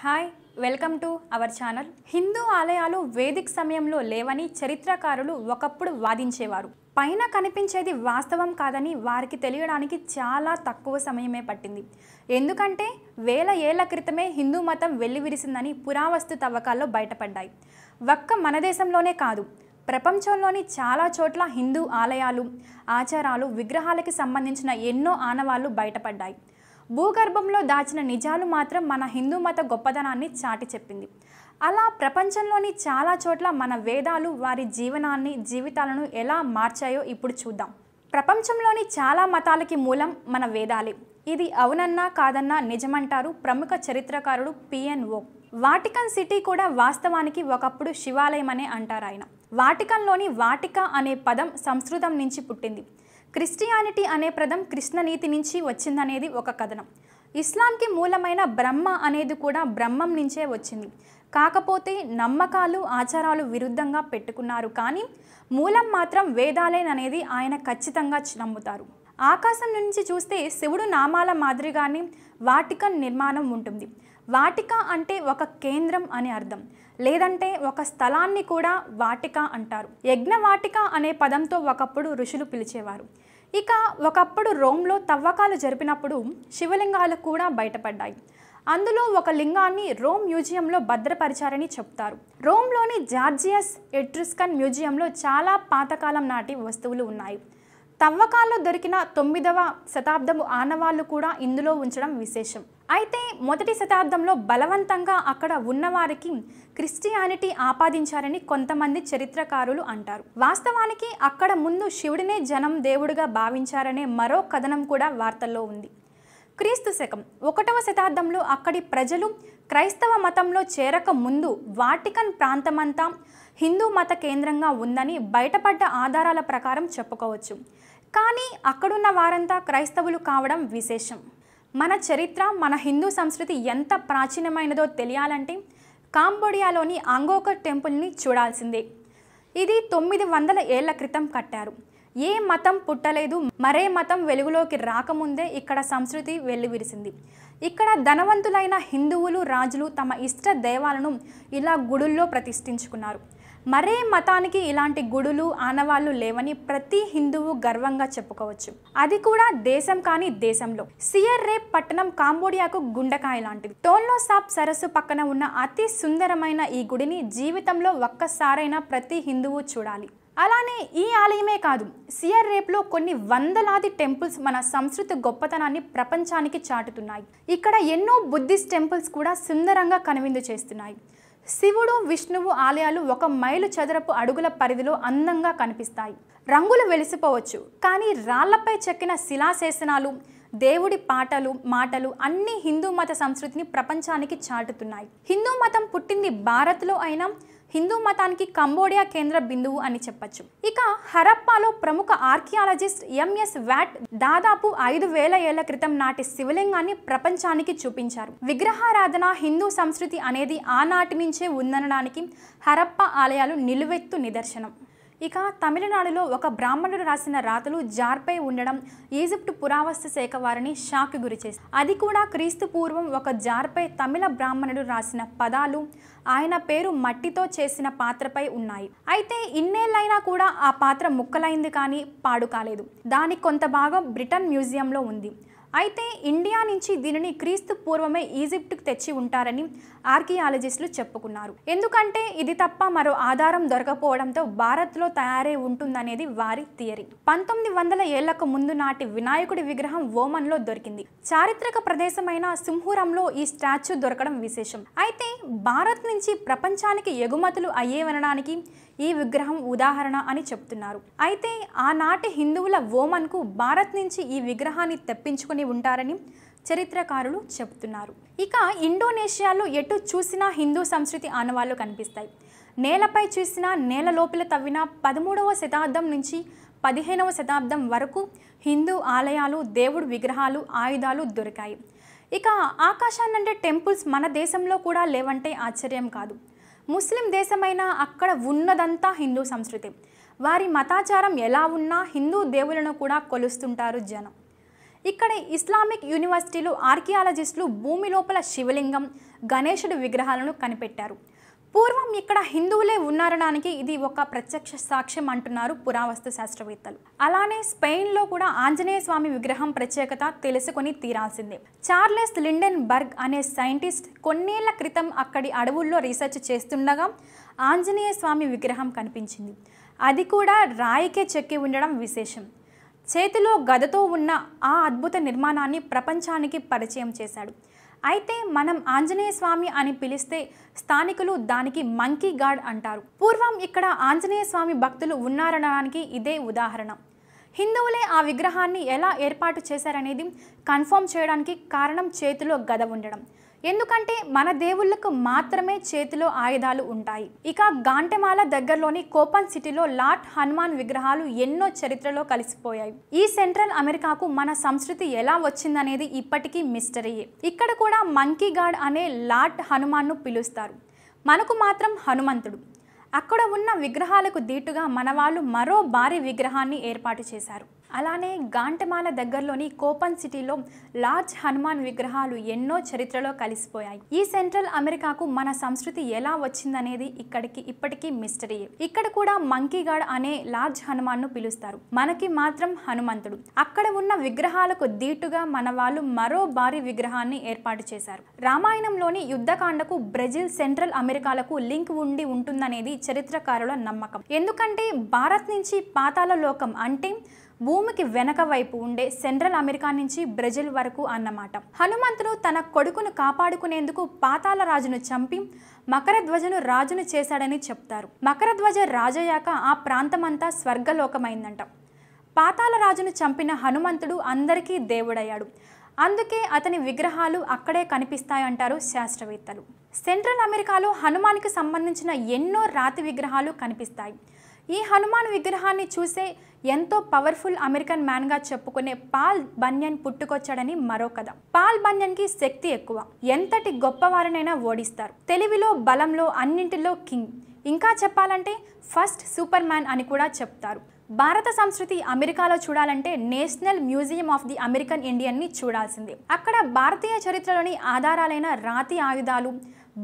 Hi welcome to our channel. Hindu ఆలయాలు వేదిక సమయంలో లేవని చరిత్రకారులు ఒకప్పుడు వాదించేవారు. పైన కనిపించేది వాస్తవం కాదని వారికి తెలియడానికి చాలా తక్కువ సమయమే పట్టింది. ఎందుకంటే వేల ఏళ్ల క్రితమే హిందూ మతం వెల్లివిరిసిందని పురావస్తు తవ్వకాల్లో బయటపడ్డాయి. ఒక్క మన దేశంలోనే కాదు, ప్రపంచంలోని చాలా చోట్ల హిందూ ఆలయాలు, ఆచారాలు, విగ్రహాలకి సంబంధించిన ఎన్నో ఆనవాళ్లు బయటపడ్డాయి. భూగర్భంలో దాచిన నిజాలు మాత్రం మన హిందూ మత గొప్పదనాన్ని చాటి చెప్పింది. అలా ప్రపంచంలోని చాలా చోట్ల మన వేదాలు వారి జీవనాన్ని, జీవితాలను ఎలా మార్చాయో ఇప్పుడు చూద్దాం. ప్రపంచంలోని చాలా మతాలకి మూలం మన వేదాలే. ఇది అవునన్నా కాదన్నా నిజమంటారు ప్రముఖ చరిత్రకారుడు పిఎన్ఓ. వాటికన్ సిటీ కూడా వాస్తవానికి ఒకప్పుడు శివాలయం అనే అంటారు ఆయన. వాటికన్లోని వాటికా అనే పదం సంస్కృతం నుంచి పుట్టింది. క్రిస్టియానిటీ అనే పదం కృష్ణనీతి నుంచి వచ్చిందనేది ఒక కథనం. ఇస్లాంకి మూలమైన బ్రహ్మ అనేది కూడా బ్రహ్మం నుంచే వచ్చింది. కాకపోతే నమ్మకాలు, ఆచారాలు విరుద్ధంగా పెట్టుకున్నారు, కానీ మూలం మాత్రం వేదాలేననేది ఆయన ఖచ్చితంగా నమ్ముతారు. ఆకాశం నుంచి చూస్తే శివుడు నామాల మాదిరిగానే వాటికన్ నిర్మాణం ఉంటుంది. వాటికా అంటే ఒక కేంద్రం అని అర్థం, లేదంటే ఒక స్థలాన్ని కూడా వాటిక అంటారు. యజ్ఞవాటిక అనే పదంతో ఒకప్పుడు ఋషులు పిలిచేవారు. ఇక ఒకప్పుడు రోమ్లో తవ్వకాలు జరిపినప్పుడు శివలింగాలు కూడా బయటపడ్డాయి. అందులో ఒక లింగాన్ని రోమ్ మ్యూజియంలో భద్రపరిచారని చెప్తారు. రోమ్లోని జార్జియస్ ఎట్రుస్కన్ మ్యూజియంలో చాలా పాతకాలం నాటి వస్తువులు ఉన్నాయి. తవ్వకాల్లో దొరికిన 9వ శతాబ్దపు ఆనవాళ్లు కూడా ఇందులో ఉంచడం విశేషం. అయితే మొదటి శతాబ్దంలో బలవంతంగా అక్కడ ఉన్నవారికి క్రిస్టియానిటీ ఆపాదించారని కొంతమంది చరిత్రకారులు అంటారు. వాస్తవానికి అక్కడ ముందు శివుడినే జనం దేవుడిగా భావించారనే మరో కథనం కూడా వార్తల్లో ఉంది. క్రీస్తు శకం 1వ శతాబ్దంలో అక్కడి ప్రజలు క్రైస్తవ మతంలో చేరక ముందు వాటికన్ ప్రాంతమంతా హిందూ మత కేంద్రంగా ఉందని బయటపడ్డ ఆధారాల ప్రకారం చెప్పుకోవచ్చు. కానీ అక్కడున్న వారంతా క్రైస్తవులు కావడం విశేషం. మన చరిత్ర, మన హిందూ సంస్కృతి ఎంత ప్రాచీనమైనదో తెలియాలంటే కాంబోడియాలోని అంగోకర్ టెంపుల్ని చూడాల్సిందే. ఇది 900 ఏళ్ల క్రితం కట్టారు. ఏ మతం పుట్టలేదు, మరే మతం వెలుగులోకి రాకముందే ఇక్కడ సంస్కృతి వెల్లివిరిసింది. ఇక్కడ ధనవంతులైన హిందువులు, రాజులు తమ ఇష్ట దేవాలను ఇలా గుడుల్లో ప్రతిష్ఠించుకున్నారు. మరే మతానికి ఇలాంటి గుడులు, ఆనవాళ్లు లేవని ప్రతి హిందువు గర్వంగా చెప్పుకోవచ్చు. అది కూడా దేశం కాని దేశంలో. సియర్ రేప్ పట్టణం కాంబోడియాకు గుండెకాయ లాంటిది. టోన్లో సాప్ సరస్సు పక్కన ఉన్న అతి సుందరమైన ఈ గుడిని జీవితంలో ఒక్కసారైనా ప్రతి హిందువు చూడాలి. అలానే ఈ ఆలయమే కాదు, సియర్ రేప్లో కొన్ని వందలాది టెంపుల్స్ మన సంస్కృతి గొప్పతనాన్ని ప్రపంచానికి చాటుతున్నాయి. ఇక్కడ ఎన్నో బుద్ధిస్ట్ టెంపుల్స్ కూడా సుందరంగా కనువిందు చేస్తున్నాయి. శివుడు, విష్ణువు ఆలయాలు 1 మైలు చదరపు అడుగుల పరిధిలో అందంగా కనిపిస్తాయి. రంగులు వెలిసిపోవచ్చు, కానీ రాళ్లపై చెక్కిన శిలాశాసనాలు, దేవుడి మాటలు అన్ని హిందూ మత సంస్కృతిని ప్రపంచానికి చాటుతున్నాయి. హిందూ మతం పుట్టింది భారత్లో అయినా హిందూ మతానికి కంబోడియా కేంద్ర బిందువు అని చెప్పచ్చు. ఇక హరప్పాలో ప్రముఖ ఆర్కియాలజిస్ట్ ఎంఎస్ వ్యాట్ దాదాపు 5000 ఏళ్ల క్రితం నాటి శివలింగాన్ని ప్రపంచానికి చూపించారు. విగ్రహారాధన, హిందూ సంస్కృతి అనేది ఆనాటి నుంచే ఉందనడానికి హరప్పా ఆలయాలు నిలువెత్తు నిదర్శనం. ఇక తమిళనాడులో ఒక బ్రాహ్మణుడు రాసిన రాతలు జార్పై ఉండడం ఈజిప్టు పురావస్తు శాఖ వారిని షాక్ గురి చేసింది. అది కూడా క్రీస్తు పూర్వం ఒక జార్పై తమిళ బ్రాహ్మణుడు రాసిన పదాలు ఆయన పేరు మట్టితో చేసిన పాత్రపై ఉన్నాయి. అయితే ఇన్నేళ్ళైనా కూడా ఆ పాత్ర ముక్కలైంది కానీ పాడు కాలేదు. దాని కొంత భాగం బ్రిటన్ మ్యూజియంలో ఉంది. అయితే ఇండియా నుంచి దీనిని క్రీస్తు పూర్వమే ఈజిప్టుకు తెచ్చి ఉంటారని ఆర్కియాలజిస్టులు చెప్పుకున్నారు. ఎందుకంటే ఇది తప్ప మరో ఆధారం దొరకపోవడంతో భారత్లో తయారై ఉంటుందనేది వారి థియరీ. 1900 ఏళ్లకు ముందు నాటి వినాయకుడి విగ్రహం ఓమన్లో దొరికింది. చారిత్రక ప్రదేశమైన సింహూరంలో ఈ స్టాచ్యూ దొరకడం విశేషం. అయితే భారత్ నుంచి ప్రపంచానికి ఎగుమతులు అయ్యేవనడానికి ఈ విగ్రహం ఉదాహరణ అని చెప్తున్నారు. అయితే ఆనాటి హిందువుల ఓమన్కు భారత్ నుంచి ఈ విగ్రహాన్ని తెప్పించుకుని ఉంటారని చరిత్రకారులు చెప్తున్నారు. ఇక ఇండోనేషియాలో ఎటు చూసినా హిందూ సంస్కృతి ఆనవాళ్లు కనిపిస్తాయి. నేలపై చూసినా, నేల లోపల తవ్విన 13వ శతాబ్దం నుంచి 15వ శతాబ్దం వరకు హిందూ ఆలయాలు, దేవుడు విగ్రహాలు, ఆయుధాలు దొరికాయి. ఇక ఆకాశాన్నంటే టెంపుల్స్ మన దేశంలో కూడా లేవంటే ఆశ్చర్యం కాదు. ముస్లిం దేశమైనా అక్కడ ఉన్నదంతా హిందూ సంస్కృతి. వారి మతాచారం ఎలా ఉన్నా హిందూ దేవులను కూడా కొలుస్తుంటారు జనం. ఇక్కడ ఇస్లామిక్ యూనివర్సిటీలు ఆర్కియాలజిస్టులు భూమి లోపల శివలింగం, గణేశుడి విగ్రహాలను కనిపెట్టారు. పూర్వం ఇక్కడ హిందువులే ఉన్నారనడానికి ఇది ఒక ప్రత్యక్ష సాక్ష్యం అంటున్నారు పురావస్తు శాస్త్రవేత్తలు. అలానే స్పెయిన్లో కూడా ఆంజనేయ స్వామి విగ్రహం ప్రత్యేకత తెలుసుకొని తీరాల్సిందే. చార్లెస్ లిండెన్ బర్గ్ అనే సైంటిస్ట్ కొన్నేళ్ల క్రితం అక్కడి అడవుల్లో రీసెర్చ్ చేస్తుండగా ఆంజనేయ స్వామి విగ్రహం కనిపించింది. అది కూడా రాయికే చెక్కి ఉండడం విశేషం. చేతిలో గదతో ఉన్న ఆ అద్భుత నిర్మాణాన్ని ప్రపంచానికి పరిచయం చేశాడు. అయితే మనం ఆంజనేయ స్వామి అని పిలిస్తే స్థానికులు దానికి మంకీ గాడ్ అంటారు. పూర్వం ఇక్కడ ఆంజనేయ స్వామి భక్తులు ఉన్నారనడానికి ఇదే ఉదాహరణ. హిందువులే ఆ విగ్రహాన్ని ఎలా ఏర్పాటు చేశారనేది కన్ఫర్మ్ చేయడానికి కారణం చేతిలో గద ఉండడం. ఎందుకంటే మన దేవుళ్లకు మాత్రమే చేతిలో ఆయుధాలు ఉంటాయి. ఇక గాంటెమాల దగ్గరలోని కోపన్ సిటీలో లార్డ్ హనుమాన్ విగ్రహాలు ఎన్నో చరిత్రలో కలిసిపోయాయి. ఈ సెంట్రల్ అమెరికాకు మన సంస్కృతి ఎలా వచ్చిందనేది ఇప్పటికీ మిస్టరీయే. ఇక్కడ కూడా మంకీ గాడ్ అనే లార్డ్ హనుమాన్ను పిలుస్తారు. మనకు మాత్రం హనుమంతుడు. అక్కడ ఉన్న విగ్రహాలకు దీటుగా మన వాళ్ళు మరో భారీ విగ్రహాన్ని ఏర్పాటు చేశారు. అలానే గాంటెమాల దగ్గరలోని కోపన్ సిటీలో లార్జ్ హనుమాన్ విగ్రహాలు ఎన్నో చరిత్రలో కలిసిపోయాయి. ఈ సెంట్రల్ అమెరికాకు మన సంస్కృతి ఎలా వచ్చిందనేది ఇప్పటికీ మిస్టరీయే. ఇక్కడ కూడా మంకీ గాడ్ అనే లార్జ్ హనుమాన్ను పిలుస్తారు. మనకి మాత్రం హనుమంతుడు. అక్కడ ఉన్న విగ్రహాలకు దీటుగా మన వాళ్ళు మరో భారీ విగ్రహాన్ని ఏర్పాటు చేశారు. రామాయణంలోని యుద్ధకాండకు బ్రెజిల్, సెంట్రల్ అమెరికాలకు లింక్ ఉంటుందనేది చరిత్రకారుల నమ్మకం. ఎందుకంటే భారత్ నుంచి పాతాళ లోకం అంటే భూమికి వెనక వైపు ఉండే సెంట్రల్ అమెరికా నుంచి బ్రెజిల్ వరకు అన్నమాట. హనుమంతుడు తన కొడుకును కాపాడుకునేందుకు పాతాళ రాజును చంపి మకరధ్వజను రాజును చేశాడని చెప్తారు. మకరధ్వజ రాజయ్యాక ఆ ప్రాంతమంతా స్వర్గలోకమైందంట. పాతాళ రాజును చంపిన హనుమంతుడు అందరికీ దేవుడయ్యాడు. అందుకే అతని విగ్రహాలు అక్కడే కనిపిస్తాయంటారు శాస్త్రవేత్తలు. సెంట్రల్ అమెరికాలో హనుమాన్కి సంబంధించిన ఎన్నో రాతి విగ్రహాలు కనిపిస్తాయి. ఈ హనుమాన్ విగ్రహాన్ని చూసే ఎంతో పవర్ఫుల్ అమెరికన్ మ్యాన్గా చెప్పుకునే పాల్ బన్యన్ పుట్టుకొచ్చాడని మరో కథ. పాల్ బన్యన్కి శక్తి ఎక్కువ. ఎంతటి గొప్పవారినైనా ఓడిస్తారు. తెలివిలో, బలంలో అన్నింటిలో కింగ్. ఇంకా చెప్పాలంటే ఫస్ట్ సూపర్ మ్యాన్ అని కూడా చెప్తారు. భారత సంస్కృతి అమెరికాలో చూడాలంటే national museum of the American ఇండియన్ని చూడాల్సిందే. అక్కడ భారతీయ చరిత్రలోని ఆధారాలైన రాతి ఆయుధాలు,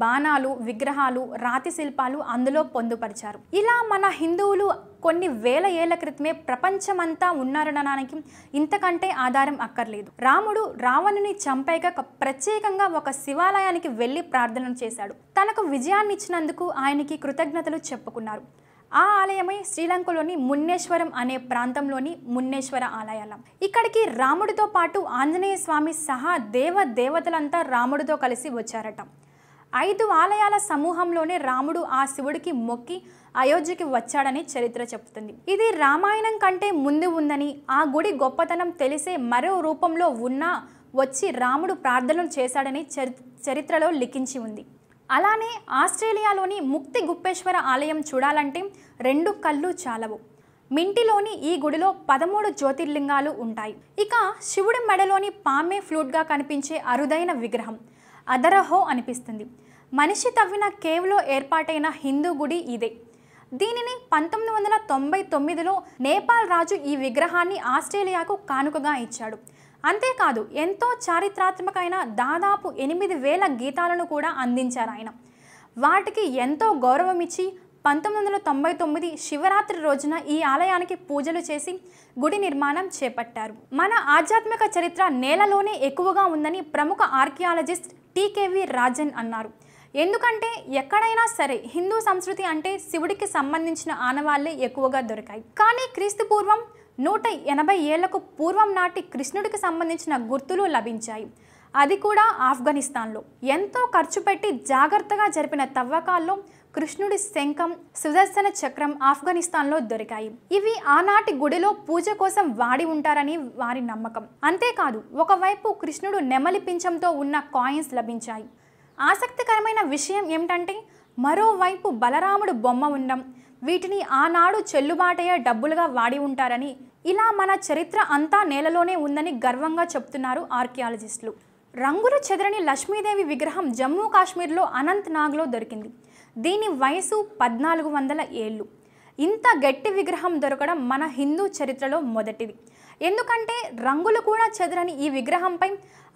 బాణాలు, విగ్రహాలు, రాతి శిల్పాలు అందులో పొందుపరిచారు. ఇలా మన హిందువులు కొన్ని వేల ఏళ్ల క్రితమే ప్రపంచమంతా ఉన్నారనడానికి ఇంతకంటే ఆధారం అక్కర్లేదు. రాముడు రావణుని చంపాక ప్రత్యేకంగా ఒక శివాలయానికి వెళ్లి ప్రార్థనలు చేశాడు. తనకు విజయాన్ని ఇచ్చినందుకు ఆయనకి కృతజ్ఞతలు చెప్పుకున్నారు. ఆ ఆలయమే శ్రీలంకలోని మున్నేశ్వరం అనే ప్రాంతంలోని మున్నేశ్వర ఆలయాలం. ఇక్కడికి రాముడితో పాటు ఆంజనేయ స్వామి సహా దేవతలంతా రాముడితో కలిసి వచ్చారట. 5 ఆలయాల సమూహంలోనే రాముడు ఆ శివుడికి మొక్కి అయోధ్యకి వచ్చాడని చరిత్ర చెప్తుంది. ఇది రామాయణం కంటే ముందు ఉందని, ఆ గుడి గొప్పతనం తెలిసే మరో రూపంలో ఉన్నా వచ్చి రాముడు ప్రార్థనలు చేశాడని చరిత్రలో లిఖించి ఉంది. అలానే ఆస్ట్రేలియాలోని ముక్తి గుప్పేశ్వర ఆలయం చూడాలంటే 2 కళ్ళు చాలవు. మింటిలోని ఈ గుడిలో 13 జ్యోతిర్లింగాలు ఉంటాయి. ఇక శివుడి మెడలోని పామే ఫ్లూట్గా కనిపించే అరుదైన విగ్రహం అదరహో అనిపిస్తుంది. మనిషి తవ్విన కేవ్లో ఏర్పాటైన హిందూ గుడి ఇదే. దీనిని 1999లో నేపాల్ రాజు ఈ విగ్రహాన్ని ఆస్ట్రేలియాకు కానుకగా ఇచ్చాడు. అంతేకాదు ఎంతో చారిత్రాత్మకమైన దాదాపు 8000 గీతాలను కూడా అందించారు ఆయన. వాటికి ఎంతో గౌరవం ఇచ్చి 1999 శివరాత్రి రోజున ఈ ఆలయానికి పూజలు చేసి గుడి నిర్మాణం చేపట్టారు. మన ఆధ్యాత్మిక చరిత్ర నేలలోనే ఎక్కువగా ఉందని ప్రముఖ ఆర్కియాలజిస్ట్ టీకేవి రాజన్ అన్నారు. ఎందుకంటే ఎక్కడైనా సరే హిందూ సంస్కృతి అంటే శివుడికి సంబంధించిన ఆనవాళ్లే ఎక్కువగా దొరికాయి. కానీ క్రీస్తు పూర్వం 180 ఏళ్లకు పూర్వం నాటి కృష్ణుడికి సంబంధించిన గుర్తులు లభించాయి. అది కూడా ఆఫ్ఘనిస్తాన్లో. ఎంతో ఖర్చు పెట్టి జాగ్రత్తగా జరిపిన తవ్వకాల్లో కృష్ణుడి శంఖం, సుదర్శన చక్రం ఆఫ్ఘనిస్తాన్లో దొరికాయి. ఇవి ఆనాటి గుడిలో పూజ కోసం వాడి ఉంటారని వారి నమ్మకం. అంతేకాదు ఒకవైపు కృష్ణుడు నెమలి పింఛంతో ఉన్న కాయిన్స్ లభించాయి. ఆసక్తికరమైన విషయం ఏమిటంటే మరోవైపు బలరాముడు బొమ్మ ఉండడం, వీటిని ఆనాడు చెల్లుబాటయ్యే డబ్బులుగా వాడి ఉంటారని, ఇలా మన చరిత్ర అంతా నేలలోనే ఉందని గర్వంగా చెప్తున్నారు ఆర్కియాలజిస్టులు. రంగులు చెదరని లక్ష్మీదేవి విగ్రహం జమ్మూ కాశ్మీర్లో అనంతనాగ్లో దొరికింది. దీని వయసు 1400 ఏళ్ళు. ఇంత గట్టి విగ్రహం దొరకడం మన హిందూ చరిత్రలో మొదటిది. ఎందుకంటే రంగులు కూడా చెదరని ఈ విగ్రహంపై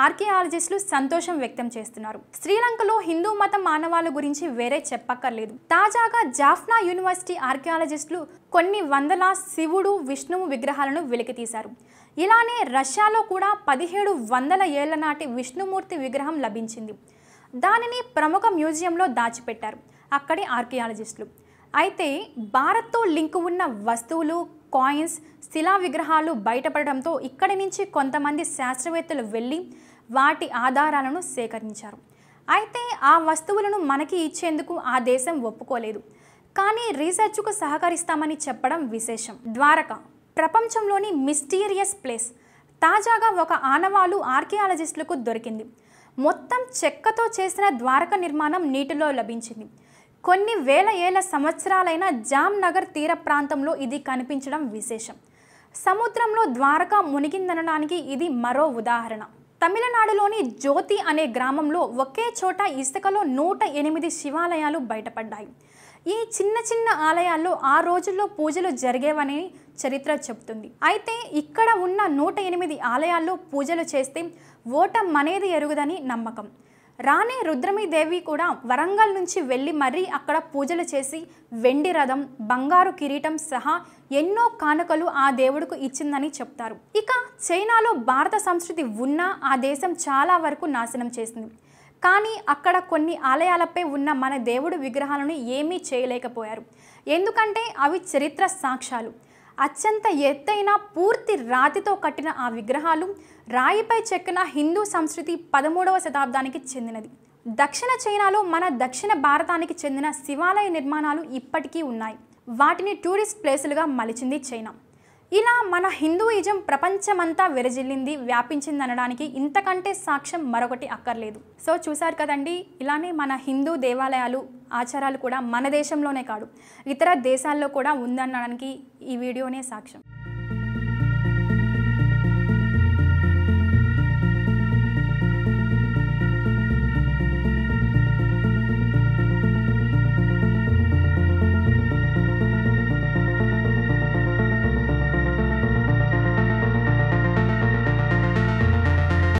ఆర్కియాలజిస్టులు సంతోషం వ్యక్తం చేస్తున్నారు. శ్రీలంకలో హిందూ మత మానవాళి గురించి వేరే చెప్పక్కర్లేదు. తాజాగా జాఫ్నా యూనివర్సిటీ ఆర్కియాలజిస్టులు కొన్ని వందల శివుడు విష్ణువు విగ్రహాలను వెలికితీశారు. ఇలానే రష్యాలో కూడా 1700 ఏళ్ల నాటి విష్ణుమూర్తి విగ్రహం లభించింది. దానిని ప్రముఖ మ్యూజియంలో దాచిపెట్టారు అక్కడి ఆర్కియాలజిస్టులు. అయితే భారత్తో లింకు ఉన్న వస్తువులు, కాయిన్స్, శిలా విగ్రహాలు బయటపడడంతో ఇక్కడి నుంచి కొంతమంది శాస్త్రవేత్తలు వెళ్ళి వాటి ఆధారాలను సేకరించారు. అయితే ఆ వస్తువులను మనకి ఇచ్చేందుకు ఆ దేశం ఒప్పుకోలేదు. కానీ రీసెర్చ్కు సహకరిస్తామని చెప్పడం విశేషం. ద్వారక ప్రపంచంలోని మిస్టీరియస్ ప్లేస్. తాజాగా ఒక ఆనవాలు ఆర్కియాలజిస్టులకు దొరికింది. మొత్తం చెక్కతో చేసిన ద్వారక నిర్మాణం నీటిలో లభించింది. కొన్ని వేల ఏళ్ల సంవత్సరాలైన జామ్నగర్ తీర ప్రాంతంలో ఇది కనిపించడం విశేషం. సముద్రంలో ద్వారక మునిగిందనడానికి ఇది మరో ఉదాహరణ. తమిళనాడులోని జ్యోతి అనే గ్రామంలో ఒకే చోట ఇసుకలో 108 శివాలయాలు బయటపడ్డాయి. ఈ చిన్న చిన్న ఆలయాల్లో ఆ రోజుల్లో పూజలు జరిగేవని చరిత్ర చెబుతుంది. అయితే ఇక్కడ ఉన్న 108 ఆలయాల్లో పూజలు చేస్తే ఓటం అనేది ఎరుగుదని నమ్మకం. రాణి రుద్రమీదేవి కూడా వరంగల్ నుంచి వెళ్ళి మరీ అక్కడ పూజలు చేసి వెండి రథం, బంగారు కిరీటం సహా ఎన్నో కానుకలు ఆ దేవుడికి ఇచ్చిందని చెప్తారు. ఇక చైనాలో భారత సంస్కృతి ఉన్నా ఆ దేశం చాలా వరకు నాశనం చేసింది. కానీ అక్కడ కొన్ని ఆలయాలపై ఉన్న మన దేవుడు విగ్రహాలను ఏమీ చేయలేకపోయారు. ఎందుకంటే అవి చరిత్ర సాక్ష్యాలు. అత్యంత ఎత్తైన పూర్తి రాతితో కట్టిన ఆ విగ్రహాలు రాయిపై చెక్కిన హిందూ సంస్కృతి 13వ శతాబ్దానికి చెందినది. దక్షిణ చైనాలో మన దక్షిణ భారతానికి చెందిన శివాలయ నిర్మాణాలు ఇప్పటికీ ఉన్నాయి. వాటిని టూరిస్ట్ ప్లేసులుగా మలిచింది చైనా. ఇలా మన హిందూయిజం ప్రపంచమంతా విరజిల్లింది, వ్యాపించింది అనడానికి ఇంతకంటే సాక్ష్యం మరొకటి అక్కర్లేదు. సో చూసారు కదండి, ఇలానే మన హిందూ దేవాలయాలు, ఆచారాలు కూడా మన దేశంలోనే కాదు ఇతర దేశాల్లో కూడా ఉందనడానికి ఈ వీడియోనే సాక్ష్యం.